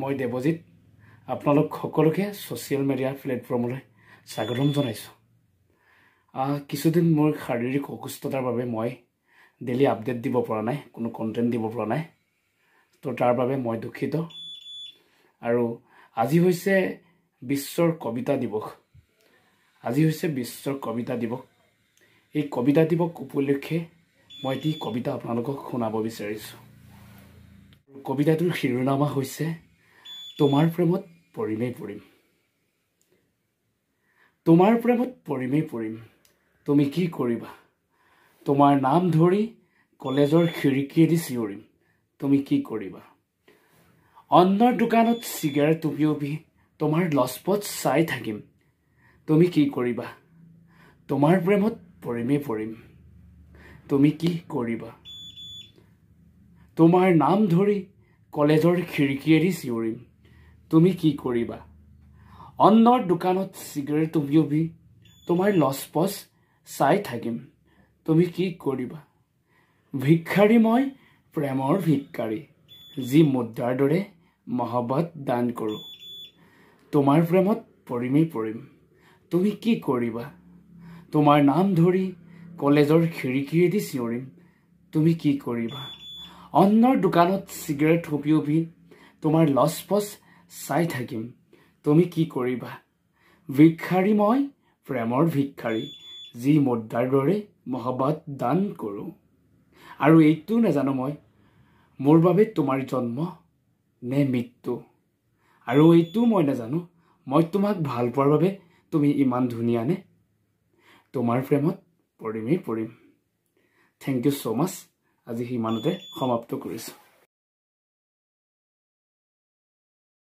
মই দেৱজিৎ আপোনালোক সকলোকে সোশ্যাল মিডিয়া প্লেটফৰ্মলৈ স্বাগতম জনাইছো। কিছুদিন মোৰ শাৰীৰিক অসুস্থতাৰ বাবে মই ডেইলি আপডেট দিব পৰা নাই, কোনো কন্টেন্ট দিব পৰা নাই। তো তাৰ বাবে মই দুখিত। আৰু আজি হৈছে বিশ্বৰ কবিতা দিৱস। এই কবিতা দিৱস উপলক্ষে মই এটি কবিতা আপোনালোকক শুনাব বিচাৰিছো। কবিতাটোৰ শিৰোনামা হৈছে তোমাৰ প্ৰেমত পৰিমেই পৰিম। তোমাৰ প্ৰেমত পৰিমেই পৰিম, তুমি কি কৰিবা? তোমাৰ নাম ধৰি কলেজৰ খিৰিকীয়েদি চিঞৰিম, তুমি কি কৰিবা? অন্নৰ দোকানত চিগাৰেট টুপিয়বি তোমাৰ লজপত চাই থাকিম, তুমি কি কৰিবা? তোমাৰ প্ৰেমত পৰিমেই পৰিম, তুমি কি কৰিবা? তোমাৰ নাম ধৰি কলেজৰ খিৰিকীয়েদি চিঞৰিম, তুমি কি কৰিবা? অন্নৰ দোকানত চিগাৰেট টুপিয়বি তোমাৰ লজপত চাই থাকিম, তুমি কি কৰিবা? ভিক্ষাৰী মই প্ৰেমৰ ভিক্ষাৰী, যি মুদ্ৰাৰ দৰে মহব্বত দান কৰোঁ। তোমাৰ প্ৰেমত পৰিমেই পৰিম, তুমি কি কৰিবা? তোমাৰ নাম ধৰি কলেজৰ খিৰিকীয়েদি চিঞৰিম, তুমি কি কৰিবা? অন্নৰ দোকানত চিগাৰেট টুপিয়বি তোমাৰ লজপত চাই থাকিম, তুমি কি কৰিবা? ভিক্ষাৰী মই প্ৰেমৰ ভিক্ষাৰী, যি মুদ্ৰাৰ দৰে মহব্বত দান কৰোঁ। আৰু এইটো নাজানো মই, মোৰ বাবে তোমাৰ জন্ম নে মৃত্যু। আৰু এইটো মই নাজানো, মই তোমাক ভাল পোৱাৰ বাবে তুমি ইমান ধুনীয়া নে? তোমাৰ প্ৰেমত পৰিমেই পৰিম। থেংক ইউ ছ' মাছ। আজি সিমানতে সমাপ্ত কৰিছোঁ।